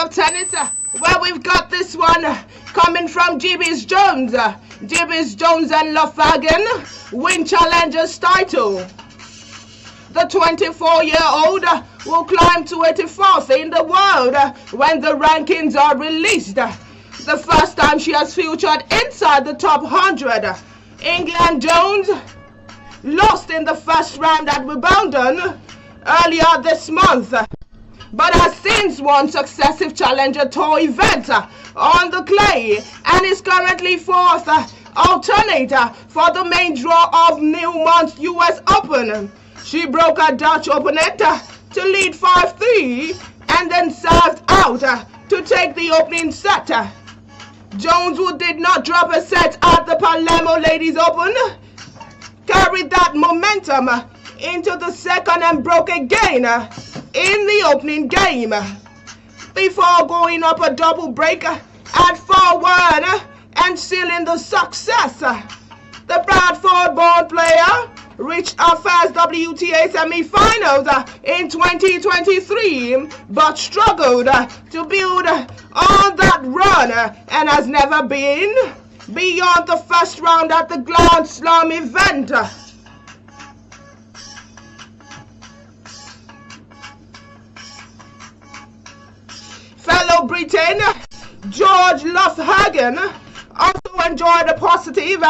of tennis, where we've got this one coming from Gibby's Jones. Gibby's Jones and Lafagan win Challengers title. The 24-year-old will climb to 84th in the world when the rankings are released. The first time she has featured inside the top 100. England Jones lost in the first round at Wimbledon earlier this month, but has since won successive Challenger Tour events on the clay and is currently fourth alternator for the main draw of Newmont's US Open. She broke her Dutch opponent to lead 5-3 and then served out to take the opening set. Jones, who did not drop a set at the Palermo Ladies Open, carried that momentum into the second and broke again in the opening game before going up a double break at 4-1 and sealing the success. The Bradford-born player reached her first WTA semi-finals in 2023, but struggled to build on that run and has never been beyond the first round at the Grand Slam event. Fellow Briton George Loughagen also enjoyed a positive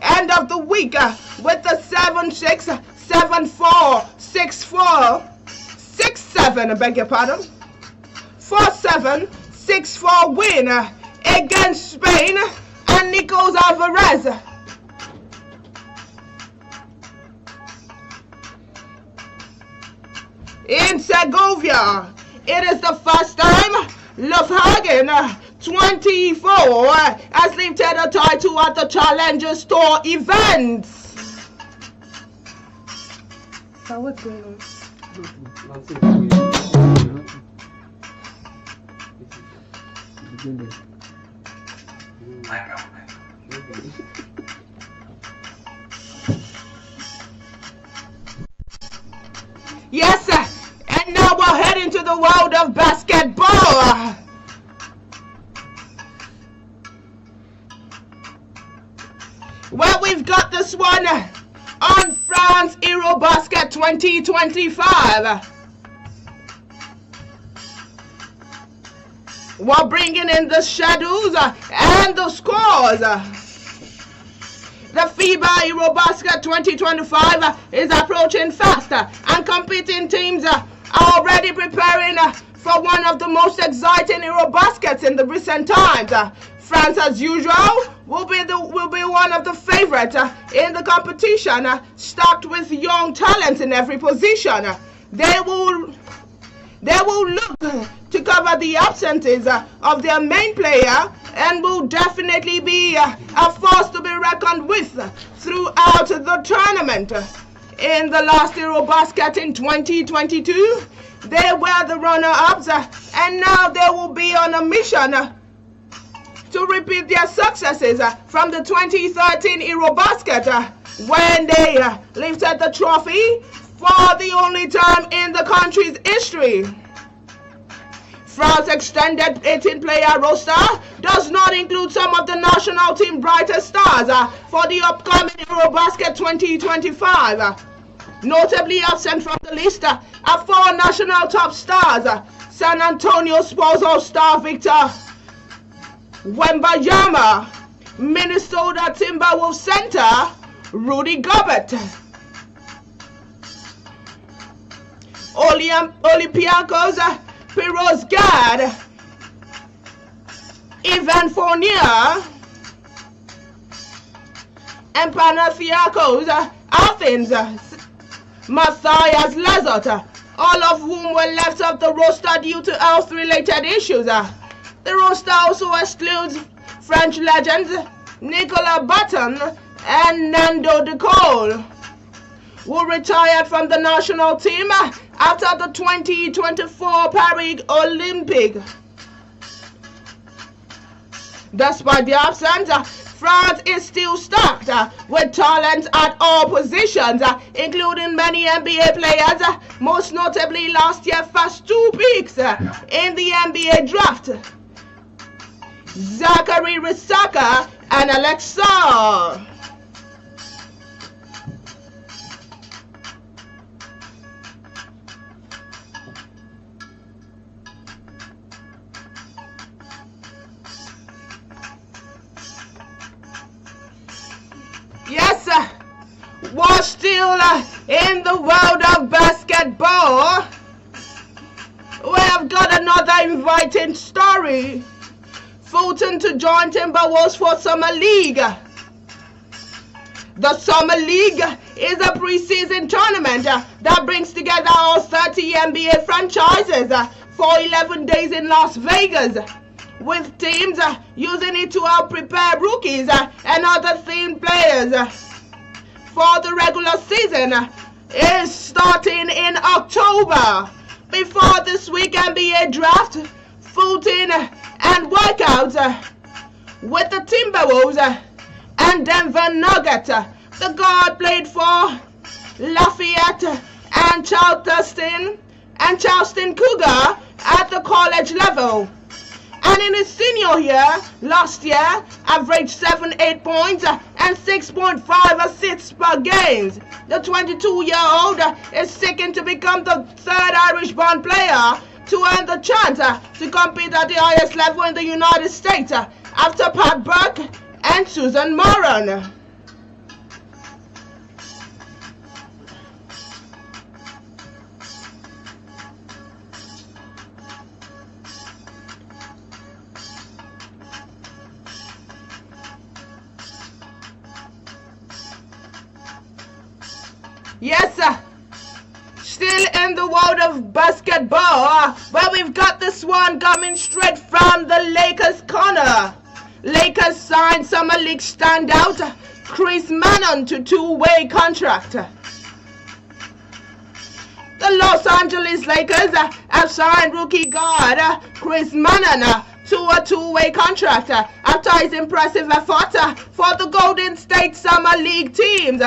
end of the week with the 7-6, 7-4, 6-4, 6-7, I beg your pardon, 4-7, 6-4 win against Spain and Nicolas Alvarez. In Segovia, it is the first time Loughagen, 24, has lifted a title at the Challengers Tour events. So what's going on? Yes, sir. And now we're heading to the world of basketball. Well, we've got this one on France Eurobasket 2025. We're bringing in the schedules and the scores. The FIBA Eurobasket 2025 is approaching faster, and competing teams are already preparing for one of the most exciting Eurobaskets in the recent times. France, as usual, will be one of the favorites in the competition, stacked with young talent in every position. They will look to cover the absences of their main player and will definitely be a force to be reckoned with throughout the tournament. In the last Eurobasket in 2022, they were the runner-ups, and now they will be on a mission to repeat their successes from the 2013 Eurobasket when they lifted the trophy for the only time in the country's history. France's extended 18-player roster does not include some of the national team brightest stars for the upcoming Eurobasket 2025. Notably absent from the list are 4 national top stars: San Antonio Spurs All-Star Victor Wembanyama, Minnesota Timberwolves center Rudy Gobert, Olympiacos Pyrrhus guard Ivan Fournier, and Panathinaikos Athens Matthias Lazot, all of whom were left off the roster due to health-related issues. The roster also excludes French legends Nicolas Batum and Nando De Cole, who retired from the national team after the 2024 Paris Olympics. Despite the absence, France is still stacked with talent at all positions, including many NBA players, most notably last year's first 2 picks in the NBA draft, Zachary Risaka and Alexa. Yes, we're still in the world of basketball. We have got another inviting story. Fulton to join Timberwolves for Summer League. The Summer League is a preseason tournament that brings together all 30 NBA franchises for 11 days in Las Vegas, with teams using it to help prepare rookies and other themed players for the regular season is starting in October. Before this week NBA draft, Fulton and workouts with the Timberwolves and Denver Nuggets. The guard played for Lafayette and Charleston Cougar at the college level. And in his senior year, last year, averaged 7-8 points and 6.5 assists per game. The 22-year-old is seeking to become the 3rd Irish-born player to earn the chance to compete at the highest level in the United States after Pat Burke and Susan Moran. Yes, still in the world of basketball, but we've got this one coming straight from the Lakers corner. Lakers signed Summer League standout Chris Mannon to 2-way contract. The Los Angeles Lakers have signed rookie guard Chris Mannon to a 2-way contract after his impressive effort for the Golden State Summer League teams.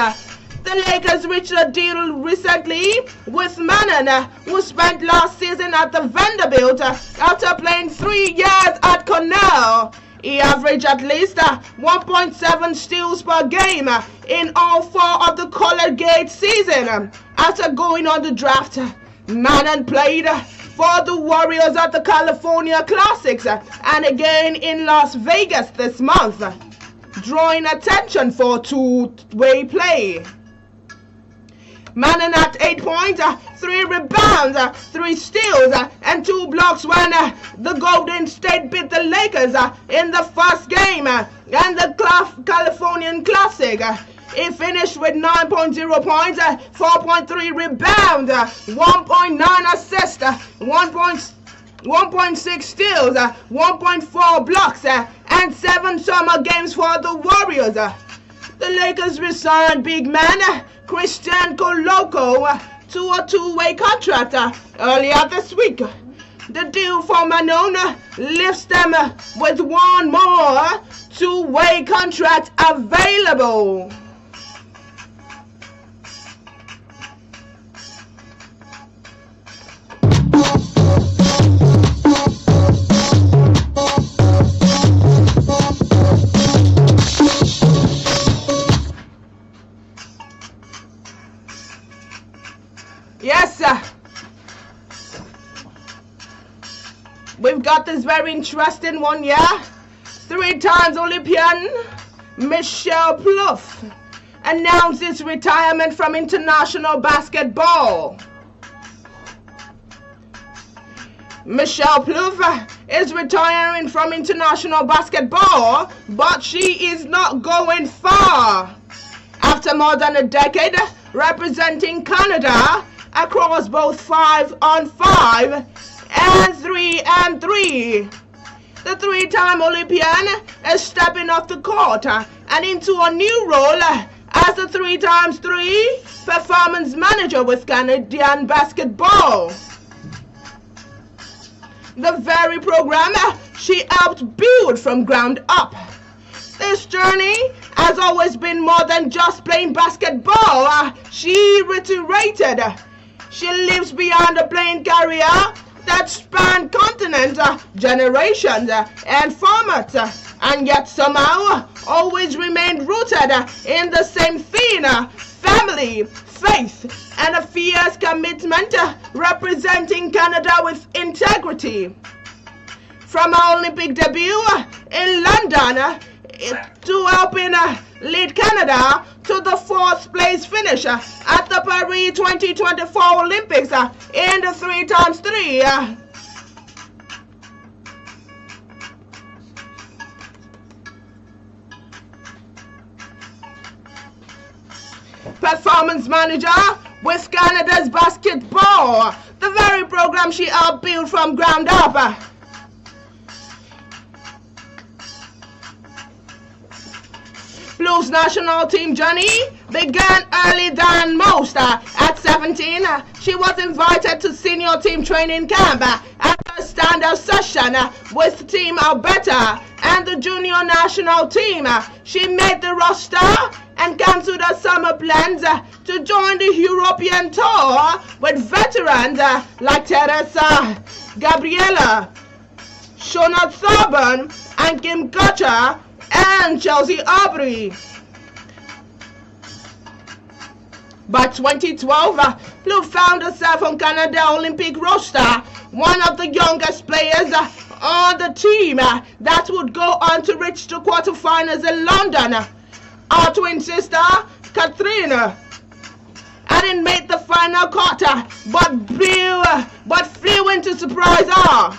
The Lakers reached a deal recently with Mannon, who spent last season at the Vanderbilt after playing 3 years at Cornell. He averaged at least 1.7 steals per game in all 4 of the collegiate season. After going on the draft, Mannon played for the Warriors at the California Classics and again in Las Vegas this month, drawing attention for 2-way play. Mannon had 8 points, 3 rebounds, 3 steals, and 2 blocks when the Golden State beat the Lakers in the first game and the Californian Classic. He finished with 9.0 points, 4.3 rebounds, 1.9 assists, 1.6 steals, 1.4 blocks, and 7 summer games for the Warriors. The Lakers resigned big man Christian Coloco to a 2-way contract earlier this week. The deal for Mannon leaves them with one more 2-way contract available. Yes, we've got this very interesting one, yeah? 3-time Olympian Michelle Plouffe announces retirement from international basketball. Michelle Plouffe is retiring from international basketball, but she is not going far. After more than a decade representing Canada across both 5-on-5 and 3-on-3. The 3-time Olympian is stepping off the court and into a new role as the 3x3 performance manager with Canadian basketball. The very program she helped build from ground up. This journey has always been more than just playing basketball, she reiterated. She lives beyond a playing career that spanned continents, generations, and formats, and yet somehow always remained rooted in the same theme, family, faith, and a fierce commitment representing Canada with integrity. From her Olympic debut in London to helping lead Canada to the 4th place finish at the Paris 2024 Olympics in the 3x3. Performance manager with Canada's basketball, the very program she helped build from ground up. Blues national team journey began early than most. At 17, she was invited to senior team training camp at a stand-up session with Team Alberta and the junior national team. She made the roster and cancelled her summer plans to join the European tour with veterans like Teresa Gabriela, Shona Thorburn, and Kim Kutcher, and Chelsea Aubrey. By 2012, Blue found herself on Canada Olympic roster, one of the youngest players on the team that would go on to reach the quarterfinals in London. Our twin sister, Katrina, hadn't made the final quarter, but flew in to surprise her.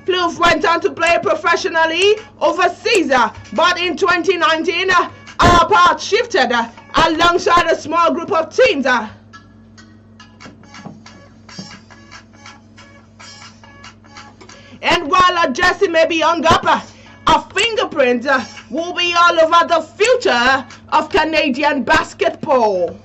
Plouffe went on to play professionally overseas, but in 2019, our path shifted alongside a small group of teams. And while our jersey may be hung up, our fingerprint will be all over the future of Canadian basketball.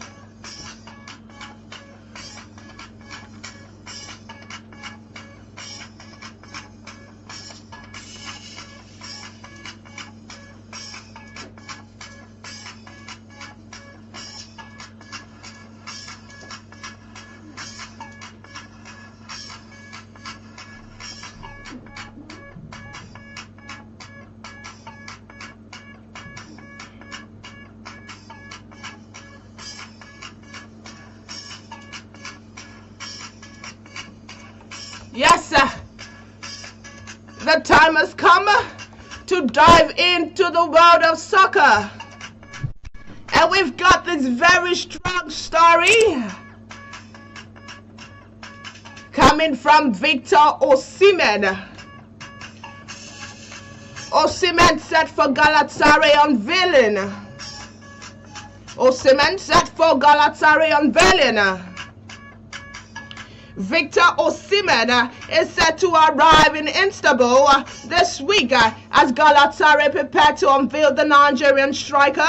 Yes, the time has come to dive into the world of soccer. And we've got this very strong story coming from Victor Osimhen. Osimhen set for Galatasaray unveiling. Osimhen set for Galatasaray unveiling. Victor Osimhen is set to arrive in Istanbul this week as Galatasaray prepare to unveil the Nigerian striker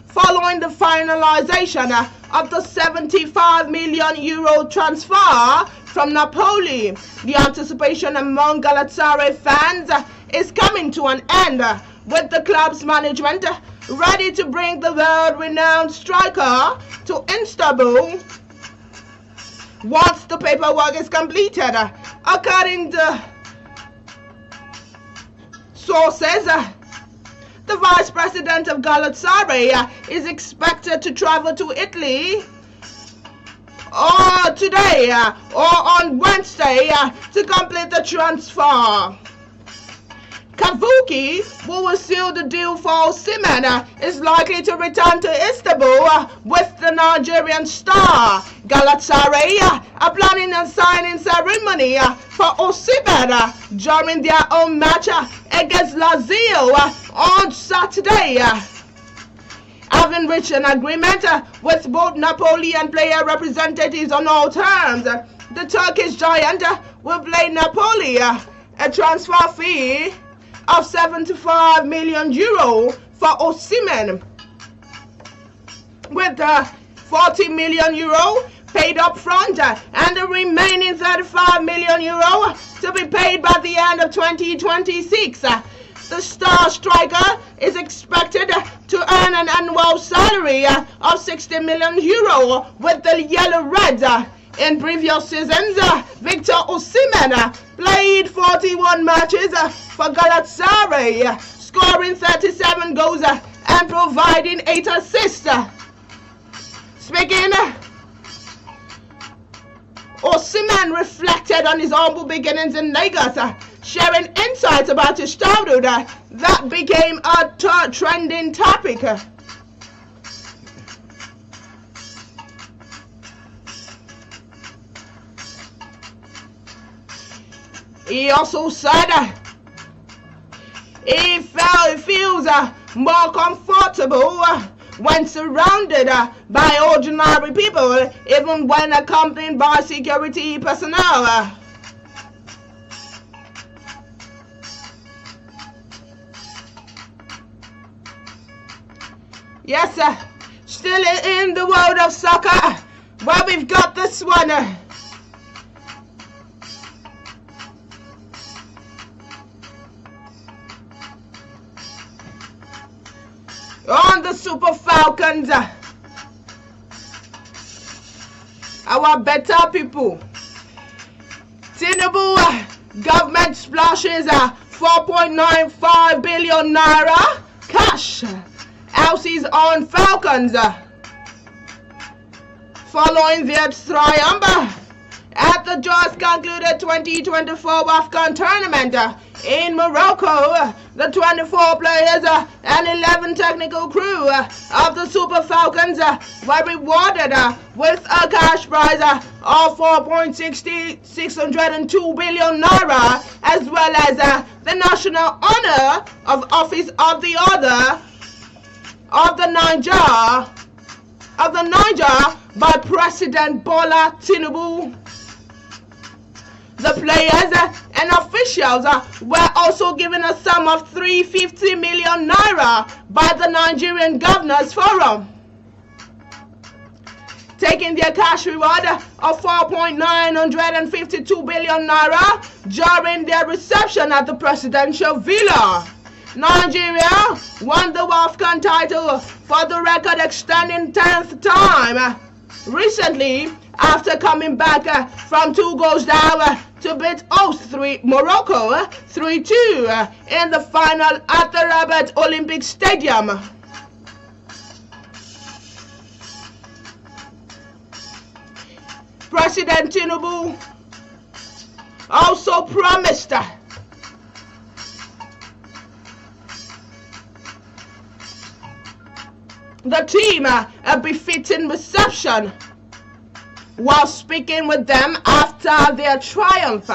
following the finalization of the €75 million transfer from Napoli. The anticipation among Galatasaray fans is coming to an end, with the club's management ready to bring the world-renowned striker to Istanbul once the paperwork is completed. According to sources, the vice president of Galatasaray is expected to travel to Italy or today or on Wednesday to complete the transfer. Kavuki, who will seal the deal for Osimhen, is likely to return to Istanbul with the Nigerian star. Galatasaray are planning a signing ceremony for Osimhen during their own match against Lazio on Saturday. Having reached an agreement with both Napoli and player representatives on all terms, the Turkish giant will pay Napoli a transfer fee of €75 million for Osimhen, with €40 million paid up front and the remaining €35 million to be paid by the end of 2026. The star striker is expected to earn an annual salary of 60 million euro with the Yellow Reds. In previous seasons, Victor Osimhen played 41 matches for Galatasaray, scoring 37 goals and providing 8 assists. Speaking, Osimhen reflected on his humble beginnings in Lagos, sharing insights about his childhood that became a trending topic. He also said he feels more comfortable when surrounded by ordinary people, even when accompanied by security personnel. Yes, still in the world of soccer, well, we've got this one. On the Super Falcons, our better people. Tinubu government splashes 4.95 billion naira cash houses on Falcons following their triumph at the just concluded 2024 AFCON tournament in Morocco. The 24 players and 11 technical crew of the Super Falcons were rewarded with a cash prize of 4.602 billion naira, as well as the national honor of Office of the Order of the Niger by President Bola Tinubu. The players and officials were also given a sum of 350 million naira by the Nigerian Governors Forum, taking their cash reward of 4.952 billion naira during their reception at the presidential villa. Nigeria won the AFCON title for the record-extending 10th time recently, after coming back from 2 goals down to beat host Morocco 3-2 in the final at the Rabat Olympic Stadium. President Tinubu also promised the team a befitting reception while speaking with them after their triumph.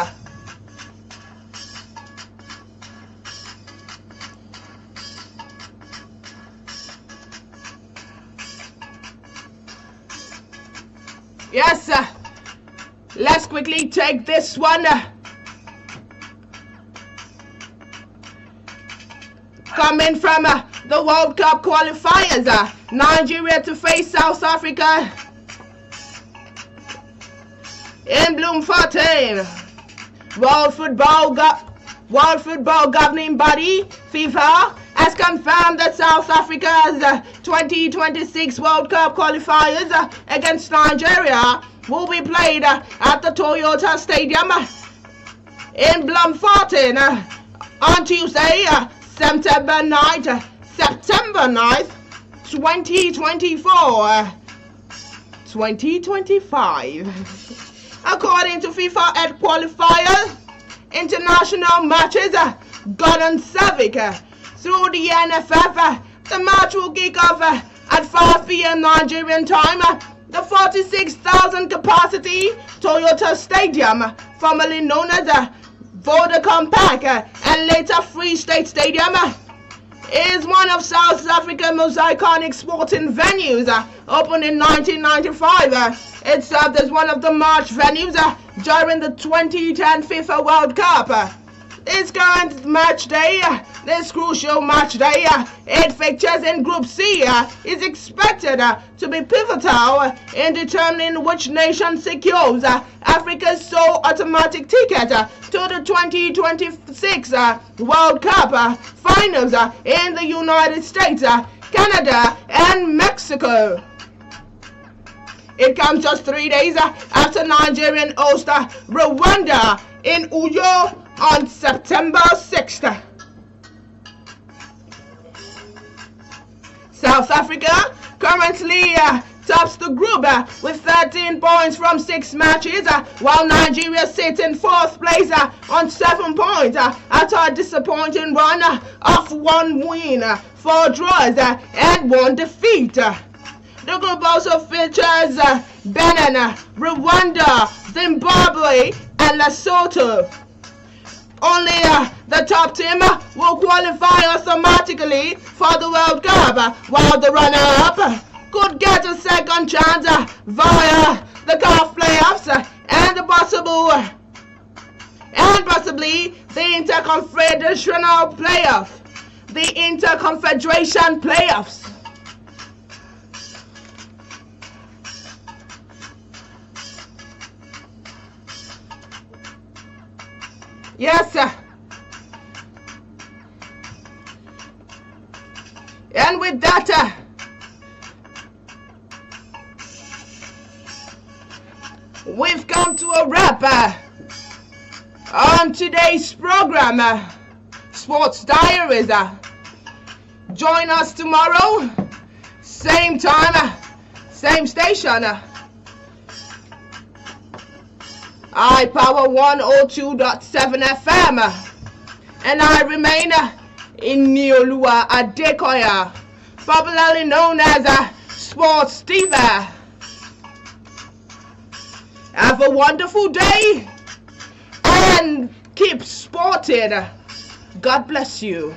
Yes, let's quickly take this one. Coming from the World Cup qualifiers, Nigeria to face South Africa in Bloemfontein. World Football Governing Body, FIFA, has confirmed that South Africa's 2026 World Cup qualifiers against Nigeria will be played at the Toyota Stadium in Bloemfontein on Tuesday, September 9th, 2025. According to FIFA at qualifier, international matches Gordon Savic through the NFF. The match will kick off at 5 p.m. Nigerian time. The 46,000 capacity Toyota Stadium, formerly known as Vodacom Park and later Free State Stadium, is one of South Africa's most iconic sporting venues. Opened in 1995, it served as one of the March venues during the 2010 FIFA World Cup. This current match day, this crucial match day, 8 fixtures in Group C is expected to be pivotal in determining which nation secures Africa's sole automatic ticket to the 2026 World Cup finals in the United States, Canada, and Mexico. It comes just 3 days after Nigerian host Rwanda in Uyo on September 6th. South Africa currently tops the group with 13 points from 6 matches, while Nigeria sits in 4th place on 7 points after a disappointing run of 1 win, 4 draws, and 1 defeat. The group also features Benin, Rwanda, Zimbabwe, and Lesotho. Only the top team will qualify automatically for the World Cup, while the runner-up could get a second chance via the CAF playoffs and possibly the Interconfederation playoffs. Yes, sir. And with that, we've come to a wrap on today's program, Sports Diaries. Join us tomorrow, same time, same station. iPower 102.7 FM, and I remain Inioluwa Adekoya, popularly known as Sports Steve. Have a wonderful day and keep sporting. God bless you.